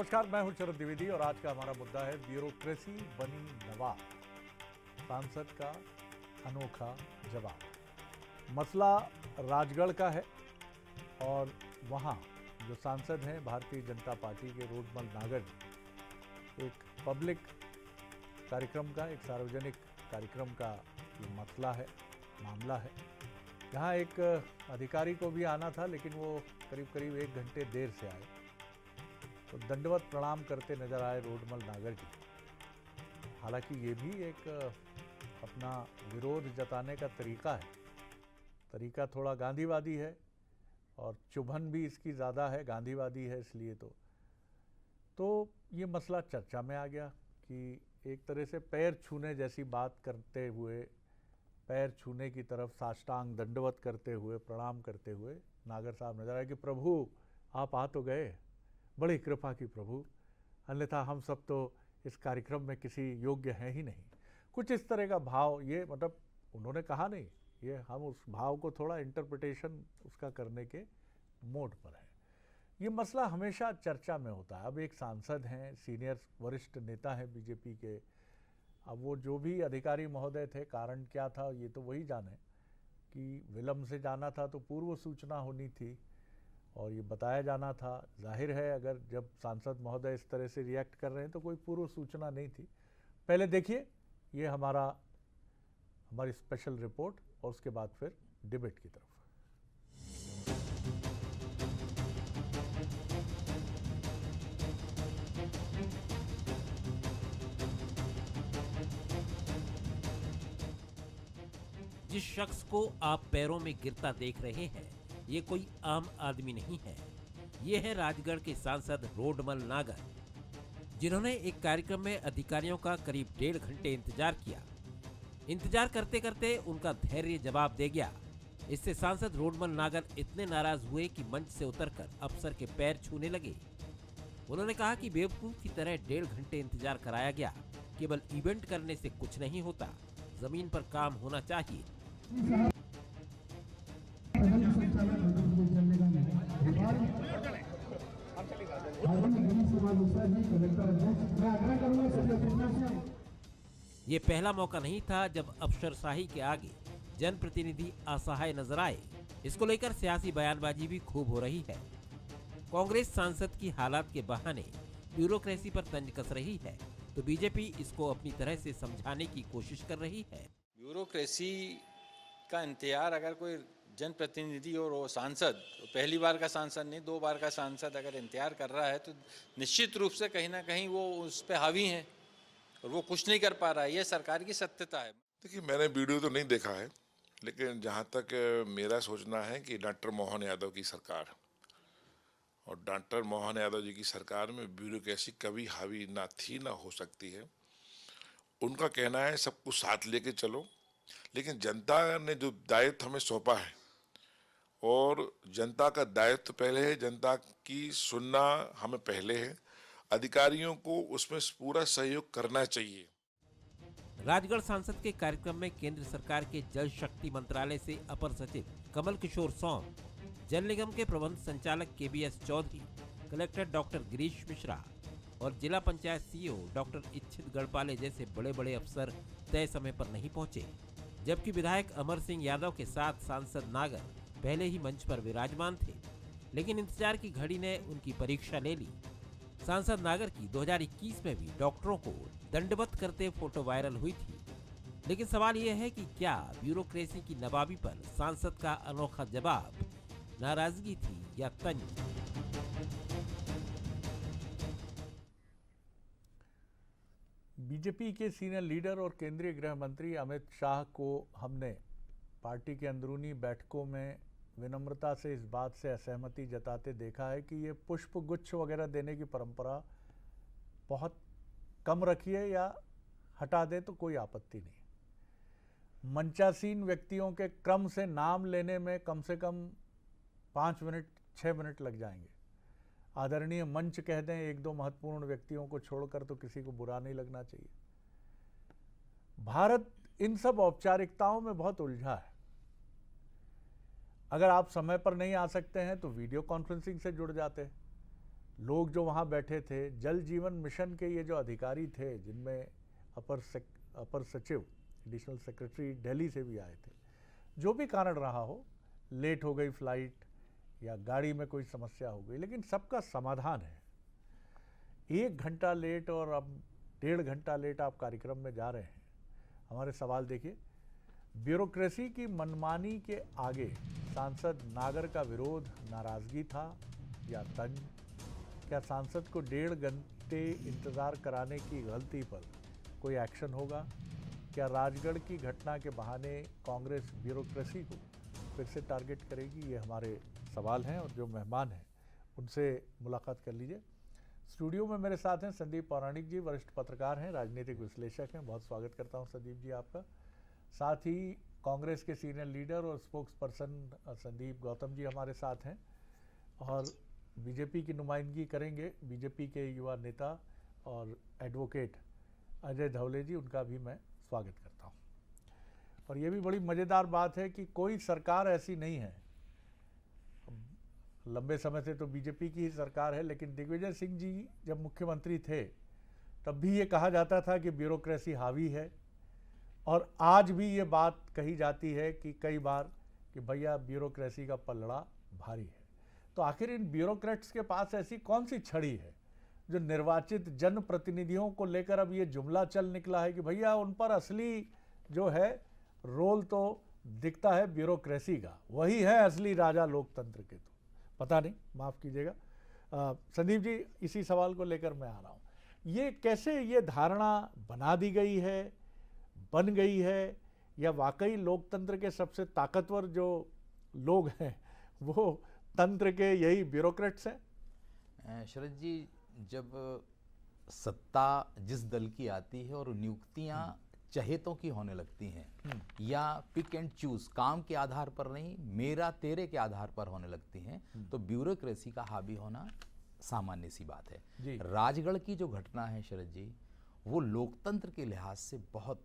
नमस्कार, मैं हूं शरद द्विवेदी और आज का हमारा मुद्दा है ब्यूरोक्रेसी बनी नवाब, सांसद का अनोखा जवाब। मसला राजगढ़ का है और वहां जो सांसद हैं भारतीय जनता पार्टी के रोडमल नागर जी, एक पब्लिक कार्यक्रम का, एक सार्वजनिक कार्यक्रम का ये मसला है, मामला है। यहाँ एक अधिकारी को भी आना था लेकिन वो करीब करीब 1 घंटे देर से आए, तो दंडवत प्रणाम करते नजर आए रोडमल नागर जी। हालांकि ये भी एक अपना विरोध जताने का तरीका है, तरीका थोड़ा गांधीवादी है और चुभन भी इसकी ज़्यादा है, गांधीवादी है इसलिए। तो ये मसला चर्चा में आ गया कि एक तरह से पैर छूने जैसी बात करते हुए, पैर छूने की तरफ साष्टांग दंडवत करते हुए, प्रणाम करते हुए नागर साहब नजर आए कि प्रभु आप आ तो गए, बड़ी कृपा की प्रभु, अन्यथा हम सब तो इस कार्यक्रम में किसी योग्य हैं ही नहीं। कुछ इस तरह का भाव, ये मतलब उन्होंने कहा नहीं, ये हम उस भाव को थोड़ा इंटरप्रिटेशन उसका करने के मोड पर है। ये मसला हमेशा चर्चा में होता है। अब एक सांसद हैं, सीनियर वरिष्ठ नेता हैं बीजेपी के, अब वो जो भी अधिकारी महोदय थे, कारण क्या था ये तो वही जाने कि विलम्ब से जाना था तो पूर्व सूचना होनी थी और ये बताया जाना था। जाहिर है अगर जब सांसद महोदय इस तरह से रिएक्ट कर रहे हैं तो कोई पूर्व सूचना नहीं थी। पहले देखिए ये हमारी स्पेशल रिपोर्ट और उसके बाद फिर डिबेट की तरफ। जिस शख्स को आप पैरों में गिरता देख रहे हैं, ये कोई आम आदमी नहीं है। ये है राजगढ़ के सांसद रोडमल नागर, जिन्होंने एक कार्यक्रम में अधिकारियों का करीब 1.5 घंटे इंतजार किया। इंतजार करते करते उनका धैर्य जवाब दे गया। इससे सांसद रोडमल नागर इतने नाराज हुए कि मंच से उतरकर अफसर के पैर छूने लगे। उन्होंने कहा कि बेवकूफ की तरह 1.5 घंटे इंतजार कराया गया। केवल इवेंट करने से कुछ नहीं होता, जमीन पर काम होना चाहिए। ये पहला मौका नहीं था जब अफसरशाही के आगे जनप्रतिनिधि असहाय नजर आए। इसको लेकर सियासी बयानबाजी भी खूब हो रही है। कांग्रेस सांसद की हालात के बहाने ब्यूरोक्रेसी पर तंज कस रही है, तो बीजेपी इसको अपनी तरह से समझाने की कोशिश कर रही है। ब्यूरोक्रेसी का इंतजार अगर कोई जनप्रतिनिधि और वो सांसद, पहली बार का सांसद नहीं 2 बार का सांसद अगर इंतजार कर रहा है तो निश्चित रूप से कहीं ना कहीं वो उस पर हावी है और वो कुछ नहीं कर पा रहा है। ये सरकार की सत्यता है। देखिए, मैंने वीडियो तो नहीं देखा है, लेकिन जहाँ तक मेरा सोचना है कि डॉक्टर मोहन यादव की सरकार और डॉक्टर मोहन यादव जी की सरकार में ब्यूरोक्रेसी कभी हावी ना थी, ना हो सकती है। उनका कहना है सब कुछ साथ लेके चलो, लेकिन जनता ने जो दायित्व हमें सौंपा है और जनता का दायित्व पहले है, जनता की सुनना हमें पहले है, अधिकारियों को उसमें पूरा सहयोग करना चाहिए। राजगढ़ सांसद के कार्यक्रम में केंद्र सरकार के जल शक्ति मंत्रालय से अपर सचिव कमल किशोर सोम, जल निगम के प्रबंध संचालक KBS Chaudhary, collector doctor Girish Mishra और जिला पंचायत CEO डॉक्टर इच्छित गढ़पाले जैसे बड़े बड़े अफसर तय समय पर नहीं पहुंचे, जबकि विधायक अमर सिंह यादव के साथ सांसद नागर पहले ही मंच पर विराजमान थे। लेकिन इंतजार की घड़ी ने उनकी परीक्षा ले ली। सांसद नागर की 2021 में भी डॉक्टरों को दंडवत करते फोटो वायरल हुई थी। लेकिन सवाल यह है कि क्या ब्यूरोक्रेसी की नवाबी पर सांसद का अनोखा जवाब नाराजगी थी या तंज? बीजेपी के सीनियर लीडर और केंद्रीय गृह मंत्री अमित शाह को हमने पार्टी के अंदरूनी बैठकों में विनम्रता से इस बात से असहमति जताते देखा है कि ये पुष्प गुच्छ वगैरह देने की परंपरा बहुत कम रखिए या हटा दे तो कोई आपत्ति नहीं। मंचासीन व्यक्तियों के क्रम से नाम लेने में कम से कम 5 मिनट 6 मिनट लग जाएंगे। आदरणीय मंच कह दें 1-2 महत्वपूर्ण व्यक्तियों को छोड़कर तो किसी को बुरा नहीं लगना चाहिए। भारत इन सब औपचारिकताओं में बहुत उलझा है। अगर आप समय पर नहीं आ सकते हैं तो वीडियो कॉन्फ्रेंसिंग से जुड़ जाते हैं, लोग जो वहाँ बैठे थे, जल जीवन मिशन के ये जो अधिकारी थे, जिनमें अपर सचिव, एडिशनल सेक्रेटरी दिल्ली से भी आए थे, जो भी कारण रहा हो, लेट हो गई फ्लाइट या गाड़ी में कोई समस्या हो गई, लेकिन सबका समाधान है। 1 घंटा लेट और अब 1.5 घंटा लेट आप कार्यक्रम में जा रहे हैं। हमारे सवाल देखिए, ब्यूरोक्रेसी की मनमानी के आगे सांसद नागर का विरोध नाराजगी था या तंज? क्या सांसद को 1.5 घंटे इंतज़ार कराने की गलती पर कोई एक्शन होगा? क्या राजगढ़ की घटना के बहाने कांग्रेस ब्यूरोक्रेसी को फिर से टारगेट करेगी? ये हमारे सवाल हैं और जो मेहमान हैं उनसे मुलाकात कर लीजिए। स्टूडियो में मेरे साथ हैं संदीप पौराणिक जी, वरिष्ठ पत्रकार हैं, राजनीतिक विश्लेषक हैं। बहुत स्वागत करता हूं संदीप जी आपका। साथ ही कांग्रेस के सीनियर लीडर और स्पोक्स पर्सन संदीप गौतम जी हमारे साथ हैं और बीजेपी की नुमाइंदगी करेंगे बीजेपी के युवा नेता और एडवोकेट अजय धवले जी, उनका भी मैं स्वागत करता हूं। और ये भी बड़ी मज़ेदार बात है कि कोई सरकार ऐसी नहीं है, लंबे समय से तो बीजेपी की ही सरकार है, लेकिन दिग्विजय सिंह जी जब मुख्यमंत्री थे तब भी ये कहा जाता था कि ब्यूरोक्रेसी हावी है, और आज भी ये बात कही जाती है कि कई बार कि भैया ब्यूरोक्रेसी का पलड़ा भारी है। तो आखिर इन ब्यूरोक्रेट्स के पास ऐसी कौन सी छड़ी है जो निर्वाचित जनप्रतिनिधियों को लेकर अब ये जुमला चल निकला है कि भैया उन पर असली जो है रोल तो दिखता है ब्यूरोक्रेसी का, वही है असली राजा लोकतंत्र के। तो पता नहीं, माफ़ कीजिएगा संदीप जी, इसी सवाल को लेकर मैं आ रहा हूँ। ये कैसे ये धारणा बना दी गई है, बन गई है, या वाकई लोकतंत्र के सबसे ताकतवर जो लोग हैं वो तंत्र के यही ब्यूरोक्रेट्स हैं? शरद जी, जब सत्ता जिस दल की आती है और नियुक्तियां चहेतों की होने लगती हैं या पिक एंड चूज, काम के आधार पर नहीं, मेरा तेरे के आधार पर होने लगती हैं, तो ब्यूरोक्रेसी का हावी होना सामान्य सी बात है। राजगढ़ की जो घटना है शरद जी, वो लोकतंत्र के लिहाज से बहुत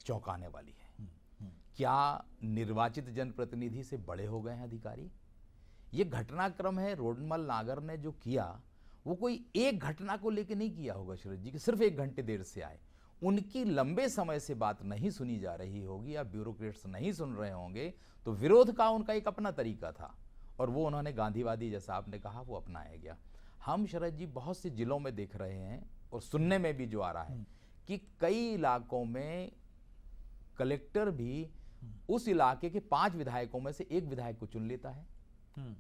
चौंकाने वाली है। क्या निर्वाचित जनप्रतिनिधि से बड़े हो गए हैं अधिकारी? ये घटनाक्रम है, रोडमल नागर ने जो किया वो कोई एक घटना को लेकर नहीं किया होगा शरद जी, कि सिर्फ 1 घंटे देर से आए। उनकी लंबे समय से बात नहीं सुनी जा रही होगी या ब्यूरोक्रेट्स नहीं सुन रहे होंगे, तो विरोध का उनका एक अपना तरीका था और वो उन्होंने गांधीवादी, जैसा आपने कहा, वो अपनाया गया। हम शरद जी बहुत से जिलों में देख रहे हैं और सुनने में भी जो आ रहा है कि कई इलाकों में कलेक्टर भी उस इलाके के 5 विधायकों में से 1 विधायक को चुन लेता है,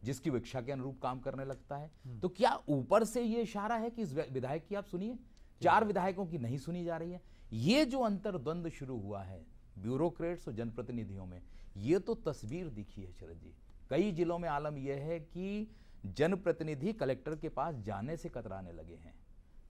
जिसकी इच्छा के अनुरूप काम करने लगता है। तो क्या ऊपर से ये इशारा है कि इस विधायक की आप सुनिए, 4 विधायकों की नहीं सुनी जा रही है? ये जो अंतर्द्वंद शुरू हुआ है ब्यूरोक्रेट्स और जनप्रतिनिधियों में, ये तो तस्वीर दिखी है शरद जी। कई जिलों में आलम यह है कि जनप्रतिनिधि कलेक्टर के पास जाने से कतराने लगे हैं,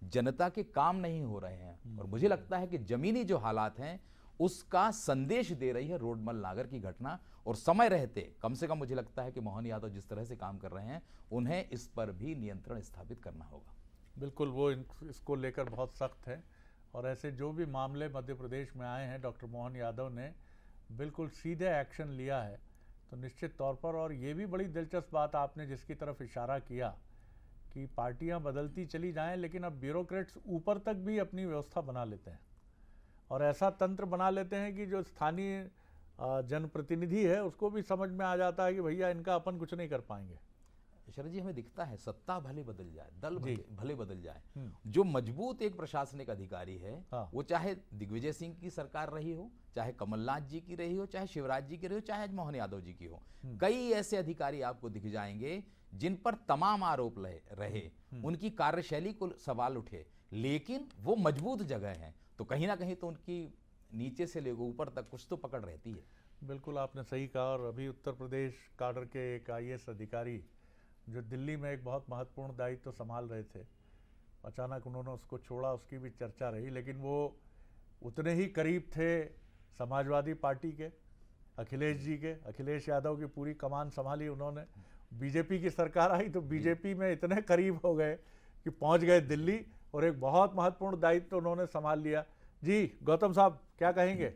जनता के काम नहीं हो रहे हैं। और मुझे लगता है कि जमीनी जो हालात हैं उसका संदेश दे रही है रोडमल नागर की घटना। और समय रहते, कम से कम मुझे लगता है कि मोहन यादव जिस तरह से काम कर रहे हैं, उन्हें इस पर भी नियंत्रण स्थापित करना होगा। बिल्कुल, वो इसको लेकर बहुत सख्त है और ऐसे जो भी मामले मध्य प्रदेश में आए हैं, डॉक्टर मोहन यादव ने बिल्कुल सीधे एक्शन लिया है। तो निश्चित तौर पर, और ये भी बड़ी दिलचस्प बात आपने जिसकी तरफ इशारा किया कि पार्टियां बदलती चली जाएं, लेकिन अब ब्यूरोक्रेट्स ऊपर तक भी अपनी व्यवस्था बना लेते हैं और ऐसा तंत्र बना लेते हैं कि जो स्थानीय जनप्रतिनिधि है उसको भी समझ में आ जाता है कि भैया इनका अपन कुछ नहीं कर पाएंगे। शरद जी, हमें दिखता है सत्ता भले बदल जाए, दल भले बदल जाए, जो मजबूत एक प्रशासनिक अधिकारी है, वो चाहे दिग्विजय सिंह की सरकार रही हो, चाहे कमलनाथ जी की रही हो, चाहे शिवराज जी की रही हो, चाहे आज मोहन यादव जी की हो, कई ऐसे अधिकारी आपको दिख जाएंगे जिन पर तमाम आरोप रहे, उनकी कार्यशैली को सवाल उठे, लेकिन वो मजबूत जगह है, तो कहीं ना कहीं तो उनकी नीचे से लेकर ऊपर तक कुछ तो पकड़ रहती है। बिल्कुल आपने सही कहा। और अभी उत्तर प्रदेश काडर के एक IAS अधिकारी जो दिल्ली में एक बहुत महत्वपूर्ण दायित्व तो संभाल रहे थे, अचानक उन्होंने उसको छोड़ा, उसकी भी चर्चा रही, लेकिन वो उतने ही करीब थे समाजवादी पार्टी के अखिलेश जी के। अखिलेश यादव की पूरी कमान संभाली उन्होंने। बीजेपी की सरकार आई तो बीजेपी में इतने करीब हो गए कि पहुंच गए दिल्ली और एक बहुत महत्वपूर्ण दायित्व तो उन्होंने संभाल लिया। जी गौतम साहब, क्या कहेंगे?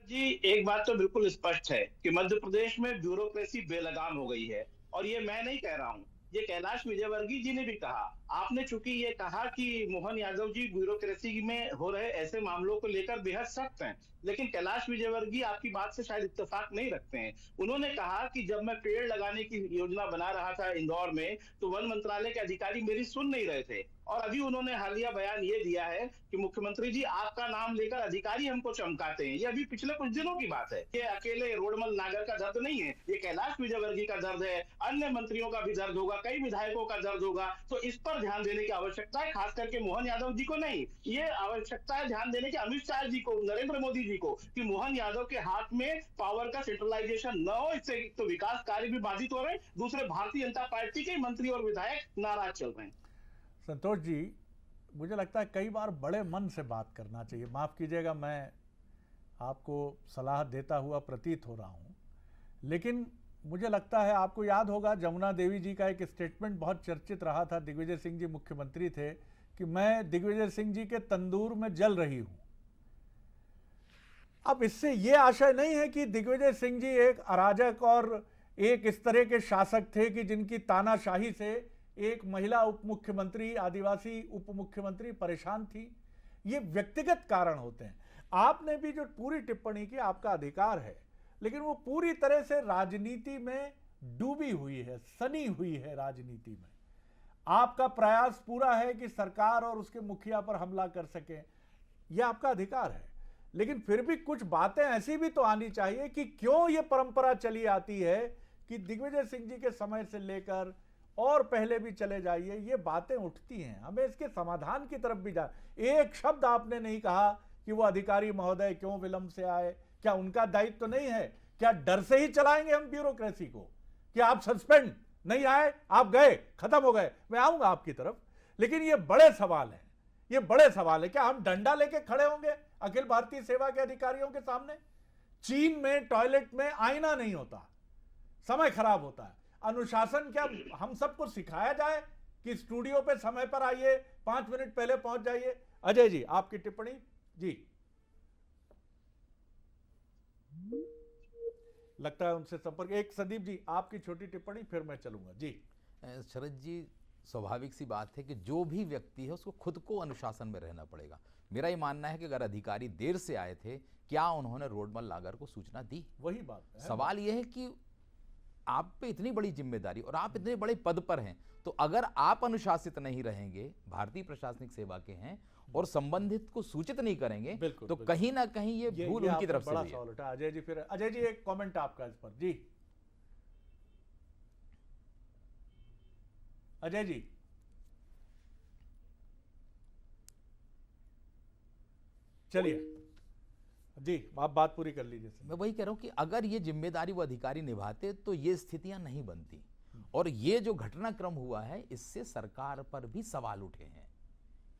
जी, एक बात तो बिल्कुल स्पष्ट है कि मध्य प्रदेश में ब्यूरोक्रेसी बेलगाम हो गई है और ये मैं नहीं कह रहा हूँ, ये कैलाश विजयवर्गीय जी ने भी कहा। आपने चूंकि ये कहा कि मोहन यादव जी ब्यूरोक्रेसी में हो रहे ऐसे मामलों को लेकर बेहद सख्त हैं, लेकिन कैलाश विजयवर्गीय आपकी बात से शायद इत्तेफाक नहीं रखते हैं। उन्होंने कहा कि जब मैं पेड़ लगाने की योजना बना रहा था इंदौर में, तो वन मंत्रालय के अधिकारी मेरी सुन नहीं रहे थे। और अभी उन्होंने हालिया बयान ये दिया है कि मुख्यमंत्री जी आपका नाम लेकर अधिकारी हमको चमकाते हैं। ये अभी पिछले कुछ दिनों की बात है। ये अकेले रोडमल नागर का दर्द नहीं है, ये कैलाश विजयवर्गीय का दर्द है, अन्य मंत्रियों का भी दर्द होगा, कई विधायकों का दर्द होगा। तो इस पर ध्यान देने की आवश्यकता है, खास करके मोहन यादव जी को नहीं, ये आवश्यकता है ध्यान देने की अमित शाह जी को, नरेंद्र मोदी जी को, कि मोहन यादव के हाथ में पावर का सेंट्रलाइजेशन न हो। इससे तो विकास कार्य भी बाधित हो रहे हैं, दूसरे भारतीय जनता पार्टी के मंत्री और विधायक नाराज चल रहे हैं। संतोष जी, मुझे लगता है कई बार बड़े मन से बात करना चाहिए। माफ़ कीजिएगा, मैं आपको सलाह देता हुआ प्रतीत हो रहा हूँ, लेकिन मुझे लगता है आपको याद होगा जमुना देवी जी का एक स्टेटमेंट बहुत चर्चित रहा था, दिग्विजय सिंह जी मुख्यमंत्री थे, कि मैं दिग्विजय सिंह जी के तंदूर में जल रही हूँ। अब इससे ये आशय नहीं है कि दिग्विजय सिंह जी एक अराजक और एक इस तरह के शासक थे कि जिनकी तानाशाही से एक महिला उप मुख्यमंत्री, आदिवासी उप मुख्यमंत्री परेशान थी। ये व्यक्तिगत कारण होते हैं। आपने भी जो पूरी टिप्पणी की, आपका अधिकार है, लेकिन वो पूरी तरह से राजनीति में डूबी हुई है, सनी हुई है राजनीति में। आपका प्रयास पूरा है कि सरकार और उसके मुखिया पर हमला कर सके, यह आपका अधिकार है, लेकिन फिर भी कुछ बातें ऐसी भी तो आनी चाहिए कि क्यों ये परंपरा चली आती है कि दिग्विजय सिंह जी के समय से लेकर और पहले भी चले जाइए, ये बातें उठती हैं। हमें इसके समाधान की तरफ भी जा। एक शब्द आपने नहीं कहा कि वो अधिकारी महोदय क्यों विलंब से आए, क्या उनका दायित्व तो नहीं है? क्या डर से ही चलाएंगे हम ब्यूरोक्रेसी को कि आप सस्पेंड नहीं आए, आप गए, खत्म हो गए? मैं आऊंगा आपकी तरफ, लेकिन ये बड़े सवाल हैं, ये बड़े सवाल है। क्या हम डंडा लेके खड़े होंगे अखिल भारतीय सेवा के अधिकारियों के सामने? चीन में टॉयलेट में आईना नहीं होता, समय खराब होता है। अनुशासन क्या हम सबको सिखाया जाए कि स्टूडियो पे समय पर आइए, 5 मिनट पहले पहुंच जाइए? अजय जी, आपकी टिप्पणी जी। लगता है उनसे संपर्क। एक संदीप जी, आपकी छोटी टिप्पणी, फिर मैं चलूंगा जी। शरद जी, स्वाभाविक सी बात है कि जो भी व्यक्ति है उसको खुद को अनुशासन में रहना पड़ेगा। मेरा ये मानना है कि अगर अधिकारी देर से आए थे, क्या उन्होंने रोडमल नागर को सूचना दी? वही बात है। सवाल यह है कि आप पे इतनी बड़ी जिम्मेदारी और आप इतने बड़े पद पर हैं, तो अगर आप अनुशासित नहीं रहेंगे, भारतीय प्रशासनिक सेवा के हैं, और संबंधित को सूचित नहीं करेंगे, तो कहीं ना कहीं ये भूल उनकी तरफ से हुई है। अजय जी, फिर अजय जी एक कमेंट आपका इस पर जी। अजय जी, चलिए जी, आप बात पूरी कर लीजिए। मैं वही कह रहा हूं कि अगर ये जिम्मेदारी वो अधिकारी निभाते तो ये स्थितियां नहीं बनती। और ये जो घटनाक्रम हुआ है, इससे सरकार पर भी सवाल उठे हैं।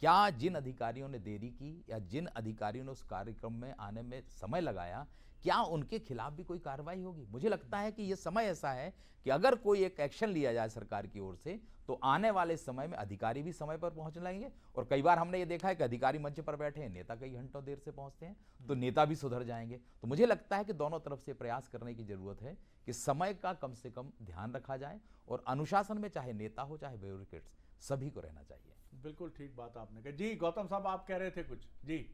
क्या जिन अधिकारियों ने देरी की या जिन अधिकारियों ने उस कार्यक्रम में आने में समय लगाया, क्या उनके खिलाफ भी कोई कार्रवाई होगी? मुझे लगता है कि यह समय ऐसा है कि अगर कोई एक एक्शन लिया जाए सरकार की ओर से, तो आने वाले समय में अधिकारी भी समय पर पहुंच जाएंगे। और कई बार हमने ये देखा है कि अधिकारी मंच पर बैठे हैं, नेता कई घंटों देर से पहुंचते हैं, तो नेता भी सुधर जाएंगे। तो मुझे लगता है कि दोनों तरफ से प्रयास करने की जरूरत है कि समय का कम से कम ध्यान रखा जाए, और अनुशासन में चाहे नेता हो चाहे ब्यूरोक्रेट्स, सभी को रहना चाहिए। बिल्कुल ठीक बात आपने कही जी। गौतम साहब, आप कह रहे थे कुछ जी।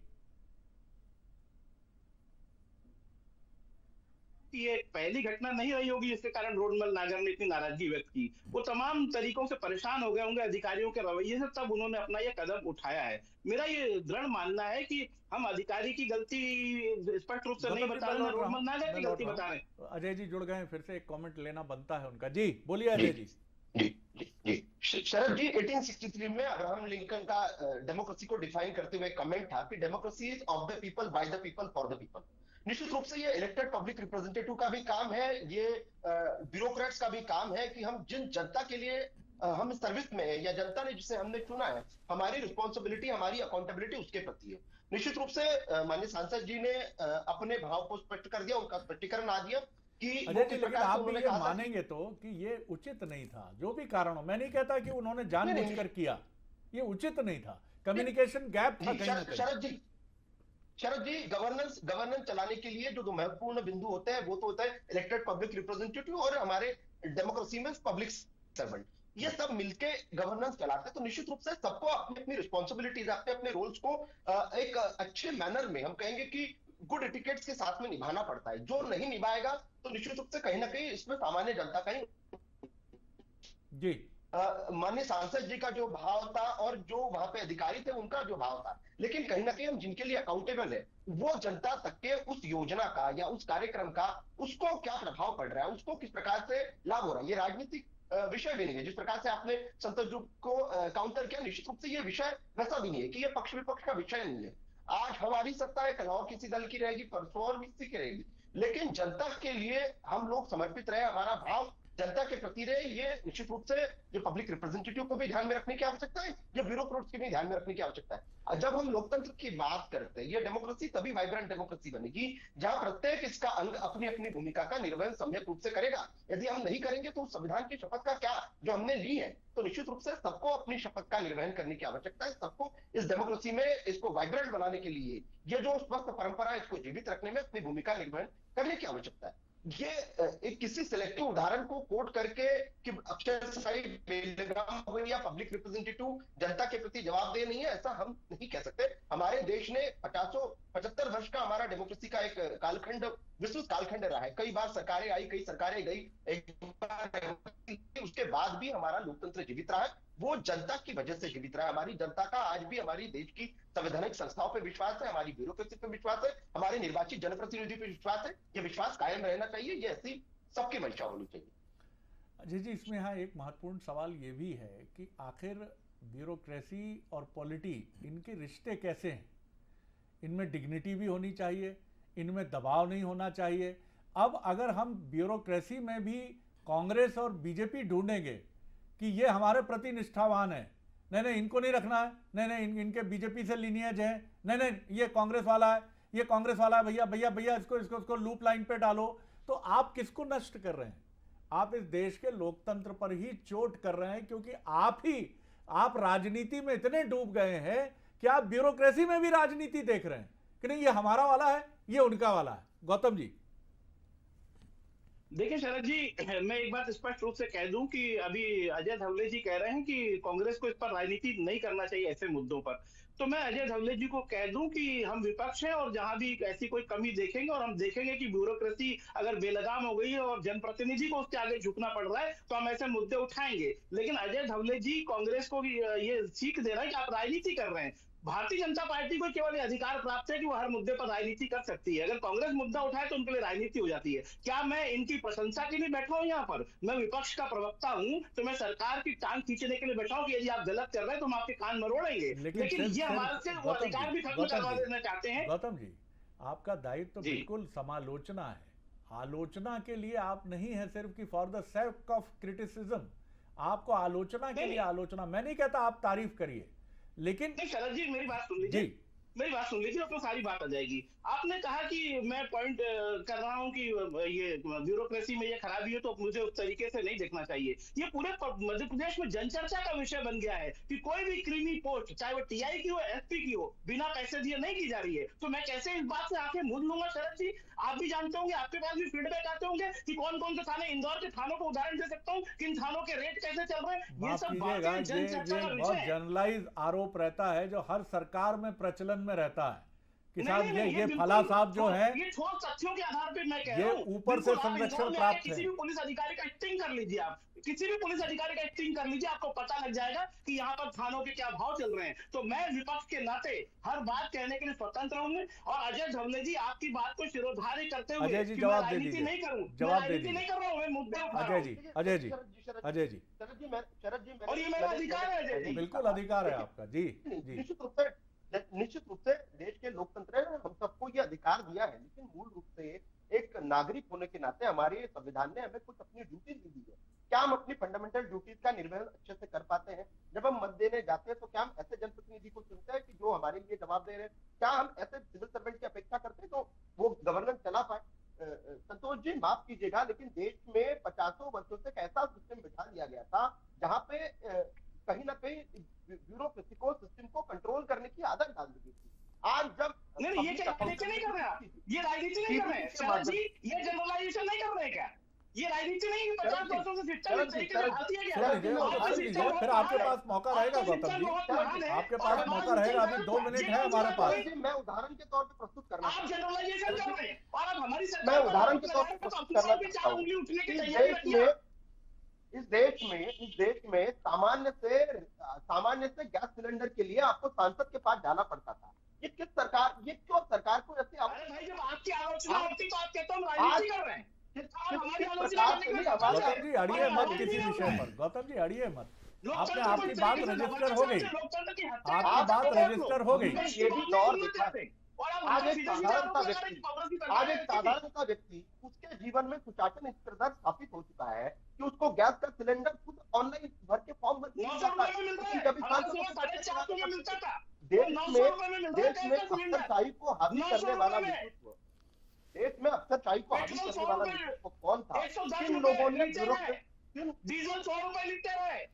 ये पहली घटना नहीं रही होगी जिसके कारण रोडमल नागर ने इतनी नाराजगी व्यक्त की। वो तमाम तरीकों से परेशान हो गए होंगे अधिकारियों के रवैये से, तब उन्होंने अपना ये कदम उठाया है। मेरा ये दृढ़ मानना है कि हम अधिकारी की गलती स्पष्ट रूप से नहीं बता रहे, रोडमल नागर की गलती बता रहे। अजय जी जुड़ गए, फिर से एक कमेंट लेना बनता है उनका जी। बोलिए अजय जी। शरद जी, 1863 में अब्राहम लिंकन का डेमोक्रेसी को डिफाइन करते हुए कमेंट था कि democracy is of the people, by the people, for the people. निश्चित रूप से ये इलेक्टेड पब्लिक रिप्रेजेंटेटिव का भी काम है, ये ब्यूरोक्रेट्स का भी काम है कि हम जिन जनता के लिए हम सर्विस में है, या जनता ने जिसे हमने चुना है, हमारी रिस्पॉन्सिबिलिटी, हमारी अकाउंटेबिलिटी उसके प्रति है। निश्चित रूप से माननीय सांसद जी ने अपने भाव को स्पष्ट कर दिया, उनका स्पष्टीकरण आ दिया कि लेकिन आप भी ये मानेंगे तो कि ये उचित नहीं था, जो भी कारण हो। मैं नहीं कहता कि उन्होंने जानबूझकर किया, ये उचित नहीं था, कम्युनिकेशन गैप था कहीं ना कहीं। शरद जी, गवर्नेंस चलाने के लिए जो महत्वपूर्ण बिंदु होते हैं, वो तो होता है इलेक्टेड पब्लिक रिप्रेजेंटेटिव और हमारे डेमोक्रेसी में पब्लिक सर्वेंट, ये सब मिलके गवर्नेंस चलाते हैं। तो निश्चित रूप से सबको अपनी अपनी रिस्पॉन्सिबिलिटीज, अपने अपने रोल्स को एक अच्छे मैनर में, हम कहेंगे कि गुड एटिकेट्स के साथ में निभाना पड़ता है। जो नहीं निभाएगा तो निश्चित रूप से कहीं ना कहीं इसमें सामान्य जनता का ही जी माननीय सांसद जी का जो भाव था और जो वहां पे अधिकारी थे उनका जो भाव था, लेकिन कहीं ना कहीं हम जिनके लिए अकाउंटेबल है वो जनता तक के उस योजना का या उस कार्यक्रम का उसको क्या प्रभाव पड़ रहा है, उसको किस प्रकार से लाभ हो रहा है। ये राजनीतिक विषय भी नहीं है। जिस प्रकार से आपने संतोष जी को काउंटर किया, निश्चित रूप से ये विषय वैसा भी नहीं है कि ये पक्ष विपक्ष का विषय नहीं है। आज हमारी सत्ता है, कल और किसी दल की रहेगी, परसों और किसी की रहेगी, लेकिन जनता के लिए हम लोग समर्पित रहे, हमारा भाव जनता के प्रति रहे। ये निश्चित रूप से जो पब्लिक रिप्रेजेंटेटिव को भी ध्यान में रखने की आवश्यकता है, ये ब्यूरोक्रेट्स की भी ध्यान में रखने की आवश्यकता है। जब हम लोकतंत्र की बात करते हैं, ये डेमोक्रेसी तभी वाइब्रेंट डेमोक्रेसी बनेगी जहां प्रत्येक इसका अंग अपनी अपनी भूमिका का निर्वहन सम्यक रूप से करेगा। यदि हम नहीं करेंगे तो संविधान की शपथ का क्या जो हमने ली है, तो निश्चित रूप से सबको अपनी शपथ का निर्वहन करने की आवश्यकता है। सबको इस डेमोक्रेसी में इसको वाइब्रेंट बनाने के लिए, ये जो स्वस्थ परंपरा है इसको जीवित रखने में अपनी भूमिका निर्वहन करने की आवश्यकता है। ये एक किसी सिलेक्टिव उदाहरण को कोट करके कि अक्षरशाही बेलगाम हो गई या पब्लिक रिप्रेजेंटेटिव जनता के प्रति जवाबदेह नहीं है, ऐसा हम नहीं कह सकते। हमारे देश ने 75 वर्ष का हमारा डेमोक्रेसी का एक कालखंड, विस्तृत कालखंड रहा है। कई बार सरकारें आई, कई सरकारें गई, एक बार उसके बाद भी हमारा लोकतंत्र जीवित रहा है। वो जनता की वजह से जीवित रहा है। हमारी जनता का आज भी हमारी देश की संवैधानिक संस्थाओं पर विश्वास है, हमारी ब्यूरोक्रेसी पर विश्वास है, हमारे निर्वाचित जनप्रतिनिधि पर विश्वास है। ये विश्वास कायम रहना चाहिए, ये ऐसी सबकी मंशा होनी चाहिए। अजय जी, इसमें यहाँ एक महत्वपूर्ण सवाल ये भी है कि आखिर ब्यूरोक्रेसी और पॉलिटी, इनके रिश्ते कैसे हैं? इनमें डिग्निटी भी होनी चाहिए, इनमें दबाव नहीं होना चाहिए। अब अगर हम ब्यूरोक्रेसी में भी कांग्रेस और बीजेपी ढूंढेंगे कि ये हमारे प्रति निष्ठावान है, नहीं नहीं इनको नहीं रखना है, नहीं नहीं इनके बीजेपी से लीनियज है, नहीं नहीं ये कांग्रेस वाला है, ये कांग्रेस वाला है, भैया भैया भैया इसको लूप लाइन पे डालो, तो आप किसको नष्ट कर रहे हैं? आप इस देश के लोकतंत्र पर ही चोट कर रहे हैं, क्योंकि आप राजनीति में इतने डूब गए हैं कि आप ब्यूरोक्रेसी में भी राजनीति देख रहे हैं कि नहीं ये हमारा वाला है, ये उनका वाला है। गौतम जी। देखिए शरद जी, मैं एक बात स्पष्ट रूप से कह दूं कि अभी अजय धवले जी कह रहे हैं कि कांग्रेस को इस पर राजनीति नहीं करना चाहिए ऐसे मुद्दों पर। तो मैं अजय धवले जी को कह दूं कि हम विपक्ष हैं और जहां भी ऐसी कोई कमी देखेंगे और हम देखेंगे कि ब्यूरोक्रेसी अगर बेलगाम हो गई है और जनप्रतिनिधि को उसके आगे झुकना पड़ रहा है, तो हम ऐसे मुद्दे उठाएंगे। लेकिन अजय धवले जी कांग्रेस को ये सीख दे रहे हैं कि आप राजनीति कर रहे हैं। भारतीय जनता पार्टी को केवल ये अधिकार प्राप्त है कि वो हर मुद्दे पर राजनीति कर सकती है। अगर कांग्रेस मुद्दा उठाए तो उनके लिए राजनीति हो जाती है। क्या मैं इनकी प्रशंसा के लिए बैठा हूं यहाँ पर? मैं विपक्ष का प्रवक्ता हूं, तो मैं सरकार की टांग खींचने के लिए बैठा हूं कि यदि आप गलत कर रहे हैं तो हम आपके कान मरोड़ेंगे। लेकिन ये हमारे से वो अधिकार भी खत्म करवा देना चाहते हैं। गौतम जी, आपका दायित्व तो बिल्कुल समालोचना है। आलोचना के लिए आप नहीं है सिर्फ कि for the sake of criticism, आपको आलोचना के लिए आलोचना। मैं नहीं कहता आप तारीफ करिए, लेकिन नहीं शरद जी, मेरी बात सुन लीजिए, मेरी बात सुन लीजिए, तो सारी बात आ जाएगी। आपने कहा कि मैं पॉइंट कर रहा हूं कि ये ब्यूरोक्रेसी में ये खराबी है तो मुझे उस तरीके से नहीं देखना चाहिए। ये पूरे मध्य प्रदेश में जनचर्चा का विषय बन गया है कि कोई भी क्रीमी पोस्ट, चाहे वो टीआई की हो, एसपी की हो, बिना पैसे दिए नहीं की जा रही है। तो मैं कैसे इस बात से आंखें मूंद लूंगा शरद जी? आप भी जानते होंगे, आपके पास भी फीडबैक आते होंगे कि कौन कौन से थाने, इंदौर के थानों को उदाहरण दे सकता हूँ, किन थानों के रेट कैसे चल रहे हैं। ये सब बातें जनचर्चा का विषय है। जनरलाइज आरोप रहता है जो हर सरकार में प्रचलन में रहता है कि साहब ये फला साहब जो है, ये ठोस तथ्यों के आधार पे मैं कह रहा हूं, ऊपर से संरक्षण प्राप्त है। किसी भी पुलिस अधिकारी का स्टिंग कर लीजिए, आप किसी भी पुलिस अधिकारी का स्टिंग कर लीजिए, आपको पता लग जाएगा कि यहाँ पर थानों के क्या भाव चल रहे हैं। तो मैं विपक्ष के नाते हर बात कहने के लिए स्वतंत्र हूँ। और अजय धवले जी, आपकी बात को शिरोधार्य करते हुए अजय जी जवाब दे दीजिए, नहीं करूँ, जवाब दे नहीं कर रहा हूँ, मैं मुद्दे उठा रहा हूं। अजय जी, और ये मेरा अधिकार है अजय जी, बिल्कुल अधिकार है आपका जी। निश्चित रूप से देश के लोकतंत्र ने हम सबको ये अधिकार दिया है, लेकिन मूल रूप से एक नागरिक होने के नाते हमारे संविधान ने हमें कुछ अपनी ड्यूटीज भी दी है। क्या हम अपनी फंडामेंटल ड्यूटीज का निर्वहन अच्छे से कर पाते हैं? जब हम मत देने जाते हैं तो क्या हम ऐसे जनप्रतिनिधि को चुनते हैं कि जो हमारे लिए जवाब दे रहे हैं? क्या हम ऐसे सिविल सर्वेंट की अपेक्षा करते हैं तो वो गवर्नेंस चला पाए? संतोष जी माफ कीजिएगा, लेकिन देश में 50 वर्षों से एक ऐसा सिस्टम बिठा दिया गया था जहां पे कहीं ना कहीं ब्यूरोक्रेसी को, सिस्टम को कंट्रोल करने की आदत डाल दी गई थी। आज जब नहीं, ये क्या राजनीति नहीं कर रहे हैं? ये राजनीति नहीं कर रहे हैं शरद जी, ये जनरलाइजेशन नहीं कर रहे हैं क्या? ये राजनीति नहीं है, 50 वर्षों से शिक्षा चरण इस जी, तरीके से ढालती है सुन क्या? लीजिए, चरण आपकी सुन शिक्षा लीजिए, बहुत फिर महान आपके है, पास मौका रहेगा आपकी गौतम शिक्षा जी, बहुत महान है, आपके पास और मौका हमारी रहेगा, शिक्षा अभी का 2 मिनट है हमारे जनरलाइजेशन पास। कर रहे हैं। मैं उदाहरण के तौर पे प्रस्तुत करना आप चाहता हूं। जनरलाइजेशन कर रहे हैं और आप हमारी मैं सरकार पर उदाहरण आरोप के लगा तौर रहे पे हैं, तो प्रस्तुत अपने करना आप भी चाहता 4 हूं। उंगली उठने की इस तैयारी देश रखिए। में इस देश में सामान्य से गैस सिलेंडर के लिए आपको सांसद के पास जाना पड़ता था। ये क्यों सरकार को ऐसी अरे भाई, जब आपकी आलोचना आप- होती तो आप कहते हो हम आज राजनीति कर रहे हैं। किस आप हमारी किस आलोचना प्रकार करने से के लिए नहीं हमारे गौतम जी अड़िए और मत राजनीति किसी नहीं कर विषय रहे हैं। पर, गौतम जी अड़िए मत, आपने लोकतंत्र को आपकी इस बात तरीके से रजिस्टर दबाना हो गई, चाहते हैं, लोकतंत्र की हत्या आपकी करना बात चाहते हैं आप रजिस्टर लोग। हो गई। विपक्ष की ये भी बात दौर नहीं देखा करते हैं। और आप आज हमसे एक सीधे-सीधे साधारण आरोप सा लगा रहे हैं व्यक्ति कि कांग्रेस की सरकार आज है एक ऐसी थी। साधारण सा व्यक्ति उसके जीवन में सुशासन इस कदर स्थापित हो चुका है कि उसको गैस का सिलेंडर खुद ऑनलाइन भर के फॉर्म भर के 900 रुपए में मिल रहा है, कभी हमारे सांसदों समय को 450 में मिलता था। देश तो 900 में रुपए में मिल रहा है देश गैस में का सिलेंडर। अफसरशाही को हावी 900 करने वाला रुपए में। नेतृत्व देश में अफसरशाही को हावी पेट्रोल करने 100 वाला रुपए, नेतृत्व कौन था? 110 किन रुपए लोगों ने नीचे है, किन डीजल 100 रुपए लीटर है।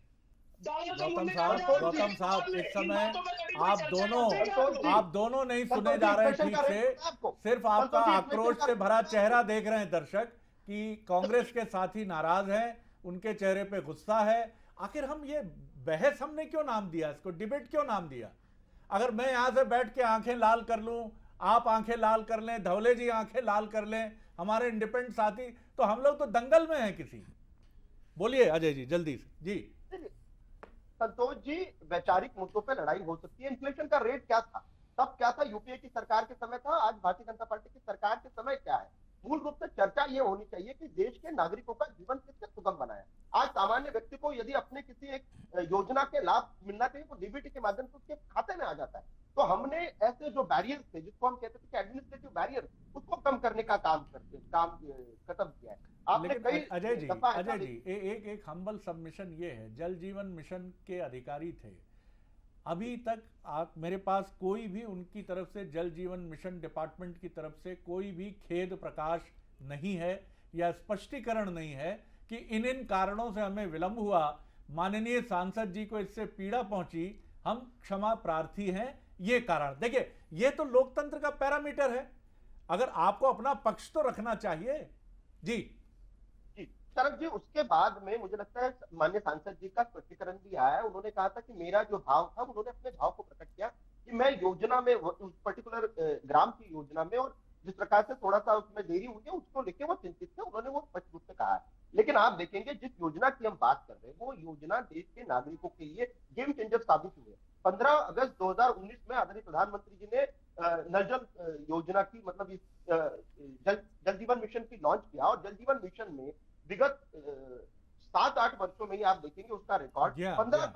डॉलर का गौतम मूल्य साहब, कम हो गौतम जाएगा। साहब, इस इन समय बातों पे कभी कोई आप चर्चा दोनों करते हैं क्या आप लोग? आप दोनों नहीं सुने संतोष जा जी, रहे inflation ठीक का से, रेट आपको सिर्फ आपका संतोष जी, आक्रोश inflation से का भरा रेट चेहरा देख रहे हैं दर्शक कि कांग्रेस के साथी नाराज हैं, उनके चेहरे पे गुस्सा है। आखिर हम ये बहस हमने क्यों नाम दिया, इसको डिबेट क्यों नाम दिया? अगर मैं यहां से बैठ के आंखें लाल कर लूं, आप आंखें लाल कर लें, धवले जी आंखें लाल कर लें, हमारे इंडिपेंडेंट साथी, तो हम लोग तो दंगल में हैं किसी। बोलिए अजय जी जल्दी से जी। संतोष जी, वैचारिक मुद्दों पे लड़ाई हो सकती है। इन्फ्लेशन का रेट क्या था, तब क्या था, यूपीए की सरकार के समय था, आज भारतीय जनता पार्टी की सरकार के समय क्या है? मूल रूप से चर्चा ये होनी चाहिए कि देश के नागरिकों का जीवन किससे सुगम बनाया। आज सामान्य व्यक्ति को यदि अपने किसी एक योजना के लाभ मिलना चाहिए तो डीबीटी के माध्यम से उसके खाते में आ जाता है। तो हमने ऐसे जो बैरियर्स थे, जिसको हम कहते थे कि एडमिनिस्ट्रेटिव बैरियर, उसको कम करने का काम खत्म किया है। आपने लेकिन कई अजय जी, दफा अजय जी, एक हम्बल सबमिशन ये है, जल जीवन मिशन के अधिकारी थे, अभी तक मेरे पास कोई भी उनकी तरफ से, जल जीवन मिशन डिपार्टमेंट की तरफ से कोई भी खेद प्रकाश नहीं है या स्पष्टीकरण नहीं है कि इन कारणों से हमें विलंब हुआ, माननीय सांसद जी को इससे पीड़ा पहुंची, हम क्षमा प्रार्थी हैं, ये कारण। देखिए, ये तो लोकतंत्र का पैरामीटर है, अगर आपको अपना पक्ष तो रखना चाहिए जी। शरद जी, उसके बाद में मुझे लगता है माननीय सांसद जी का स्पष्टीकरण भी आया है। उन्होंने कहा था कि मेरा जो भाव था, उन्होंने अपने भाव को प्रकट किया कि मैं योजना में, उस पर्टिकुलर ग्राम की योजना में, और जिस प्रकार से थोड़ा सा उसमें देरी हुई है उसको लेके वो चिंतित थे, उन्होंने वो स्पष्ट रूप से कहा है। लेकिन आप देखेंगे जिस योजना की हम बात कर रहे हैं, वो योजना देश के नागरिकों के लिए गेम चेंजर साबित हुई है। 15 अगस्त 2019 में आदरणीय प्रधानमंत्री जी ने नल जल योजना की, मतलब इस जल जीवन मिशन की लॉन्च किया, और जल जीवन मिशन में विगत 7-8 वर्षों में ही आप देखेंगे उसका रिकॉर्ड 15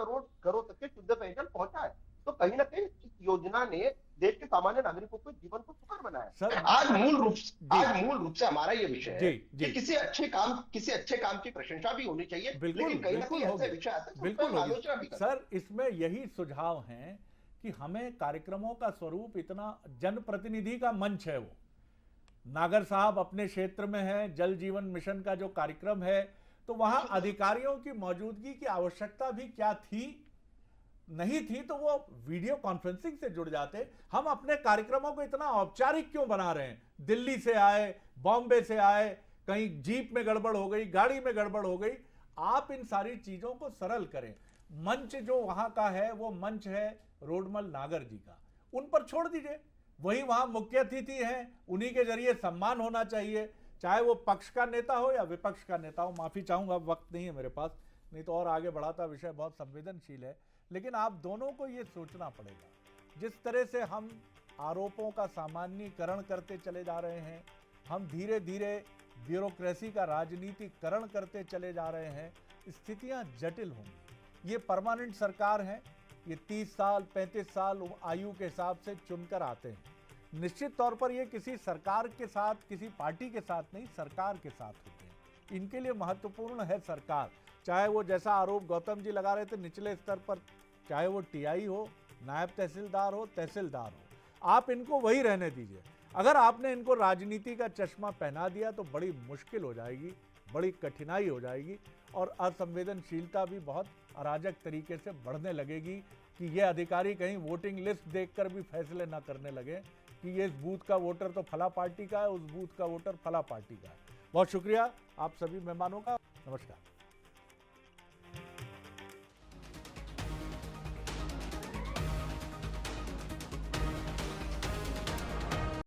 करोड़ तक के शुद्ध पेयजल पहुंचा है। तो कहीं ना कहीं इस योजना ने देश के सामान्य नागरिकों के जीवन को सुकर बनाया। आज मूल रूप से हमारा ये विषय है कि किसी अच्छे काम की प्रशंसा भी होनी चाहिए, लेकिन कहीं ना कहीं ऐसे विषय आते हैं बिल्कुल आलोचना भी करते हैं। सर, इसमें यही सुझाव है कि हमें कार्यक्रमों का स्वरूप इतना, जनप्रतिनिधि का मंच है वो, नागर साहब अपने क्षेत्र में है, जल जीवन मिशन का जो कार्यक्रम है, तो वहां अधिकारियों की मौजूदगी की आवश्यकता भी क्या थी, नहीं थी तो वो वीडियो कॉन्फ्रेंसिंग से जुड़ जाते। हम अपने कार्यक्रमों को इतना औपचारिक क्यों बना रहे हैं? दिल्ली से आए, बॉम्बे से आए, कहीं जीप में गड़बड़ हो गई, गाड़ी में गड़बड़ हो गई। आप इन सारी चीजों को सरल करें। मंच जो वहां का है वो मंच है रोडमल नागर जी का, उन पर छोड़ दीजिए, वही वहां मुख्य अतिथि हैं, उन्हीं के जरिए सम्मान होना चाहिए, चाहे वो पक्ष का नेता हो या विपक्ष का नेता हो। माफी चाहूंगा, वक्त नहीं है मेरे पास, नहीं तो और आगे बढ़ाता, विषय बहुत संवेदनशील है। लेकिन आप दोनों को ये सोचना पड़ेगा, जिस तरह से हम आरोपों का सामान्यीकरण करते चले जा रहे हैं, हम धीरे धीरे ब्यूरोक्रेसी का राजनीतिकरण करते चले जा रहे हैं, स्थितियां जटिल होंगी। ये परमानेंट सरकार है, ये 30 साल 35 साल आयु के हिसाब से चुनकर आते हैं। निश्चित तौर पर ये किसी सरकार के साथ, किसी पार्टी के साथ नहीं, सरकार के साथ होते हैं। इनके लिए महत्वपूर्ण है सरकार, चाहे वो जैसा आरोप गौतम जी लगा रहे थे निचले स्तर पर, चाहे वो टीआई हो, नायब तहसीलदार हो, तहसीलदार हो, आप इनको वही रहने दीजिए। अगर आपने इनको राजनीति का चश्मा पहना दिया तो बड़ी मुश्किल हो जाएगी, बड़ी कठिनाई हो जाएगी, और असंवेदनशीलता भी बहुत अराजक तरीके से बढ़ने लगेगी कि ये अधिकारी कहीं वोटिंग लिस्ट देखकर भी फैसले ना करने लगे कि ये इस बूथ का वोटर तो फला पार्टी का है, उस बूथ का वोटर फला पार्टी का है। बहुत शुक्रिया आप सभी मेहमानों का। नमस्कार।